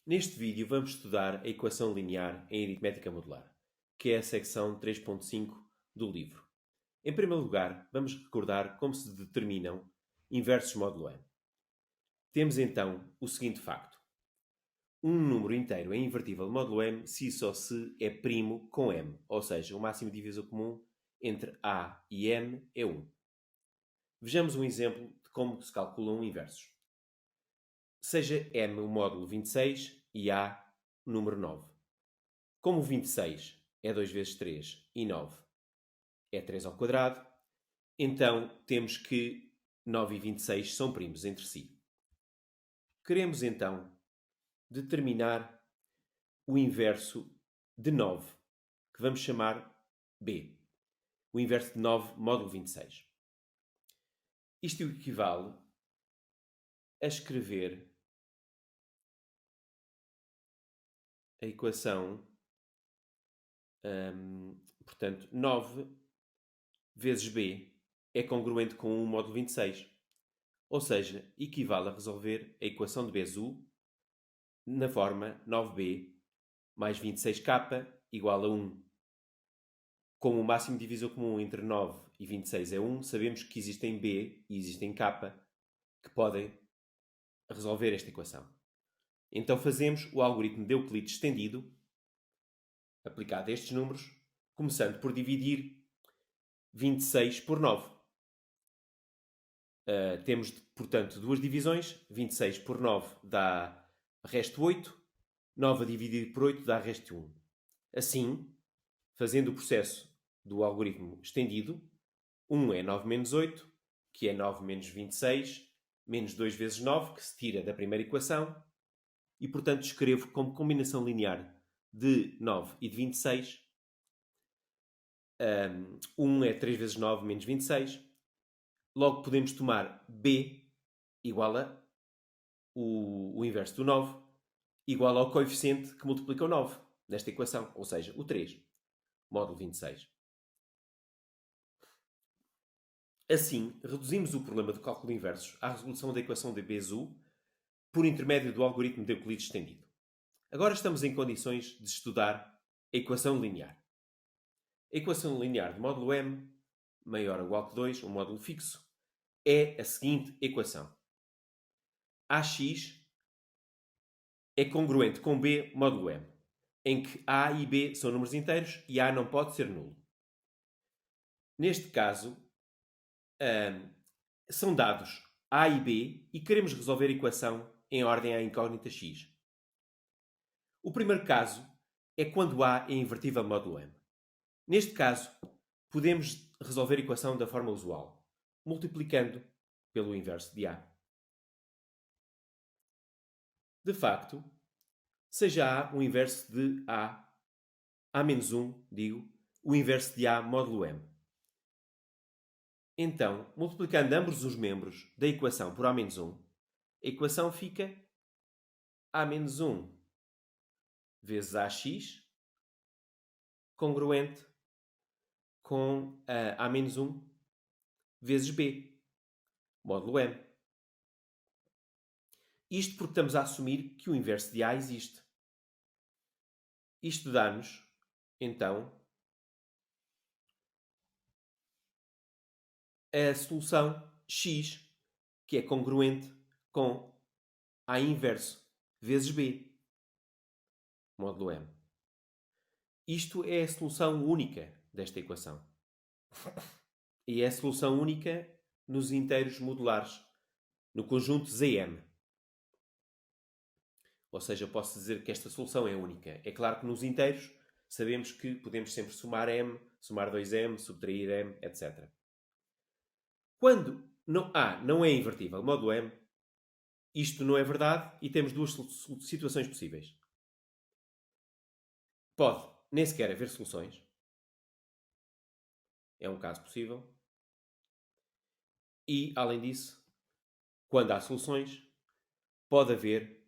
Neste vídeo vamos estudar a equação linear em aritmética modular, que é a secção 3.5 do livro. Em primeiro lugar, vamos recordar como se determinam inversos módulo m. Temos então o seguinte facto. Um número inteiro é invertível módulo m se e só se é primo com m, ou seja, o máximo divisor comum entre a e m é 1. Vejamos um exemplo de como se calculam inversos. Seja m o módulo 26 e a o número 9. Como 26 é 2 vezes 3 e 9 é 3 ao quadrado, então temos que 9 e 26 são primos entre si. Queremos então determinar o inverso de 9, que vamos chamar b. O inverso de 9 módulo 26. Isto equivale a escrever a equação, portanto, 9 vezes b é congruente com 1 módulo 26. Ou seja, equivale a resolver a equação de Bezout na forma 9b mais 26k igual a 1. Como o máximo divisor comum entre 9 e 26 é 1, sabemos que existem b e existem k que podem resolver esta equação. Então fazemos o algoritmo de Euclides estendido, aplicado a estes números, começando por dividir 26 por 9. Temos, portanto, duas divisões. 26 por 9 dá resto 8. 9 a dividir por 8 dá resto 1. Assim, fazendo o processo do algoritmo estendido, 1 é 9 menos 8, que é 9 menos 26, menos 2 vezes 9, que se tira da primeira equação, e, portanto, escrevo como combinação linear de 9 e de 26. 1 é 3 vezes 9 menos 26. Logo podemos tomar b igual a o inverso do 9, igual ao coeficiente que multiplica o 9 nesta equação, ou seja, o 3, módulo 26. Assim, reduzimos o problema do cálculo de inversos à resolução da equação de Bezout por intermédio do algoritmo de Euclides estendido. Agora estamos em condições de estudar a equação linear. A equação linear de módulo m maior ou igual que 2, um módulo fixo, é a seguinte equação. AX é congruente com B módulo M, em que A e B são números inteiros e A não pode ser nulo. Neste caso, são dados A e B e queremos resolver a equação em ordem à incógnita x. O primeiro caso é quando A é invertível módulo M. Neste caso, podemos resolver a equação da forma usual, multiplicando pelo inverso de A. De facto, seja A o inverso de A menos 1, digo, o inverso de A módulo M. Então, multiplicando ambos os membros da equação por A menos 1, a equação fica A menos 1 vezes AX congruente com A menos 1 vezes B, módulo M. Isto porque estamos a assumir que o inverso de A existe. Isto dá-nos, então, a solução x, que é congruente com A inverso vezes B, módulo M. Isto é a solução única desta equação. E é a solução única nos inteiros modulares, no conjunto Zm. Ou seja, posso dizer que esta solução é única. É claro que nos inteiros sabemos que podemos sempre somar m, somar 2m, subtrair m, etc. Quando A não é invertível, módulo m, isto não é verdade e temos duas situações possíveis. Pode nem sequer haver soluções. É um caso possível. E, além disso, quando há soluções, pode haver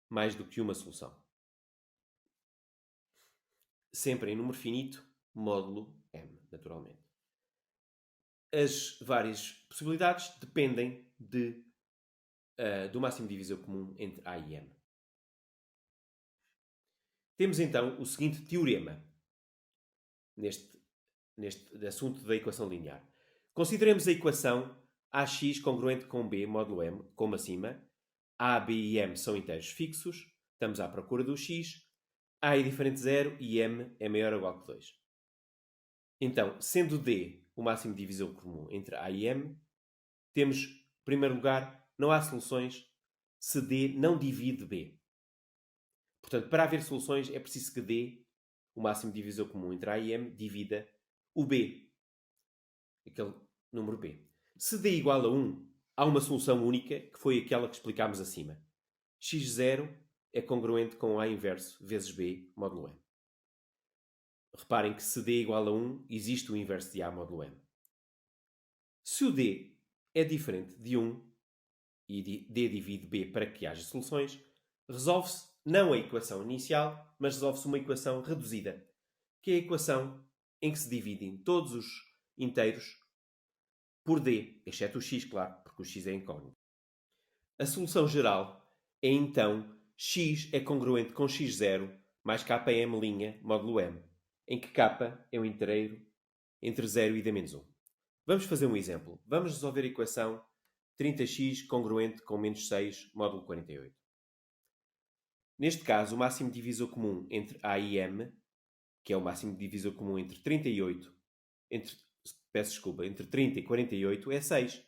mais do que uma solução. Sempre em número finito, módulo m, naturalmente. As várias possibilidades dependem do máximo divisor comum entre A e M. Temos então o seguinte teorema neste assunto da equação linear. Consideremos a equação AX congruente com B módulo M, como acima. A, B e M são inteiros fixos. Estamos à procura do X. A é diferente de 0 e M é maior ou igual que 2. Então, sendo D o máximo divisor comum entre A e M, temos, em primeiro lugar, não há soluções se D não divide B. Portanto, para haver soluções é preciso que D, o máximo divisor comum entre A e M, divida o B. Aquele número B. Se D igual a 1, há uma solução única, que foi aquela que explicámos acima. X0 é congruente com A inverso vezes B módulo M. Reparem que se D é igual a 1, existe o inverso de A módulo M. Se o D é diferente de 1 e D divide B para que haja soluções, resolve-se não a equação inicial, mas resolve-se uma equação reduzida, que é a equação em que se dividem todos os inteiros por D, exceto o x, claro, porque o x é incógnito. A solução geral é então x é congruente com x0 mais km' módulo m, em que k é um inteiro entre 0 e d-1. Vamos fazer um exemplo. Vamos resolver a equação 30x congruente com menos 6 módulo 48. Neste caso, o máximo divisor comum entre A e M, que é o máximo divisor comum entre 38, entre 30 e 48, é 6.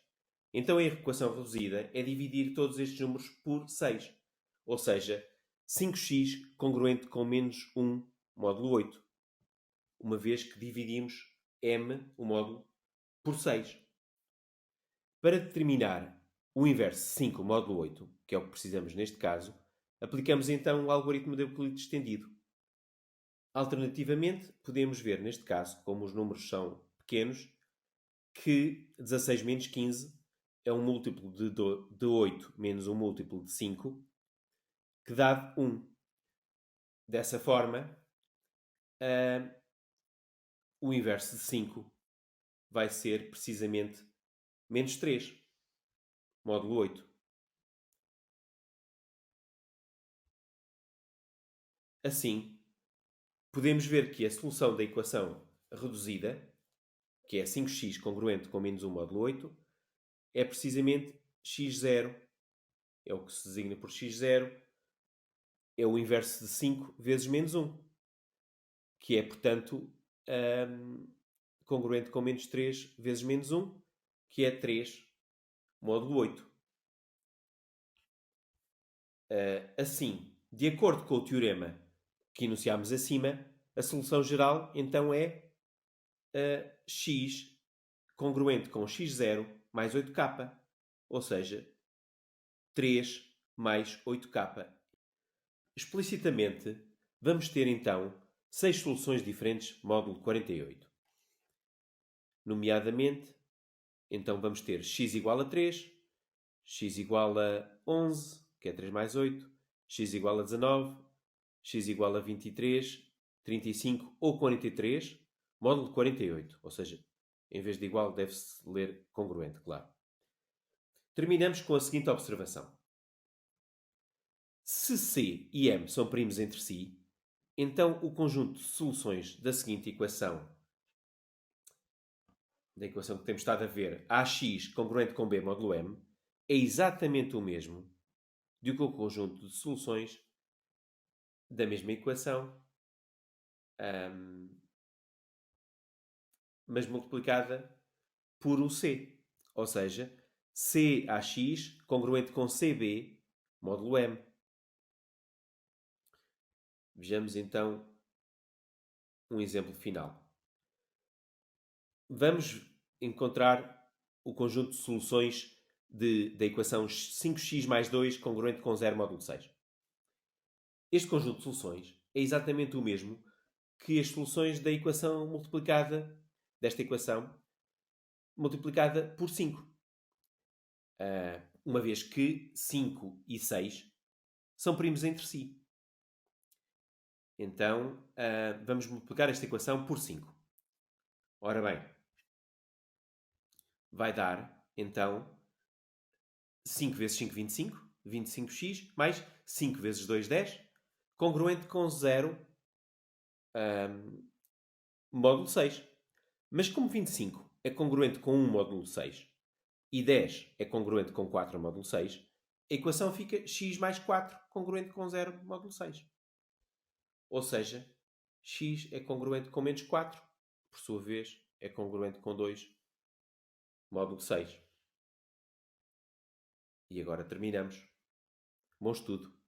Então a equação reduzida é dividir todos estes números por 6. Ou seja, 5x congruente com menos 1 módulo 8. Uma vez que dividimos M, o módulo, por 6. Para determinar o inverso de 5 módulo 8, que é o que precisamos neste caso, aplicamos então o algoritmo de Euclides estendido. Alternativamente, podemos ver neste caso, como os números são pequenos, que 16 menos 15 é um múltiplo de 8 menos um múltiplo de 5, que dá 1. Dessa forma, o inverso de 5 vai ser precisamente menos 3, módulo 8. Assim, podemos ver que a solução da equação reduzida, que é 5x congruente com menos 1 módulo 8, é precisamente x0, é o que se designa por x0, é o inverso de 5 vezes menos 1, que é, portanto, congruente com menos 3 vezes menos 1, que é 3 módulo 8. Assim, de acordo com o teorema que enunciámos acima, a solução geral, então, é x congruente com x0 mais 8k, ou seja, 3 mais 8k. Explicitamente, vamos ter, então, 6 soluções diferentes módulo 48. Nomeadamente, então vamos ter x igual a 3, x igual a 11, que é 3 mais 8, x igual a 19, x igual a 23, 35 ou 43, módulo 48. Ou seja, em vez de igual, deve-se ler congruente, claro. Terminamos com a seguinte observação. Se C e M são primos entre si, então o conjunto de soluções da seguinte equação, da equação que temos estado a ver, AX congruente com B módulo M, é exatamente o mesmo do que o conjunto de soluções da mesma equação, mas multiplicada por o C. Ou seja, CAX congruente com CB módulo M. Vejamos então um exemplo final. Vamos encontrar o conjunto de soluções da equação 5x mais 2 congruente com 0 módulo 6. Este conjunto de soluções é exatamente o mesmo que as soluções da equação multiplicada, desta equação, multiplicada por 5. Uma vez que 5 e 6 são primos entre si. Então, vamos multiplicar esta equação por 5. Ora bem, vai dar, então, 5 vezes 5, 25, 25x, mais 5 vezes 2, 10, congruente com 0 módulo 6. Mas como 25 é congruente com 1 módulo 6 e 10 é congruente com 4 módulo 6, a equação fica x mais 4 congruente com 0 módulo 6. Ou seja, x é congruente com menos 4, por sua vez, é congruente com 2 módulo 6. E agora terminamos. Bom estudo!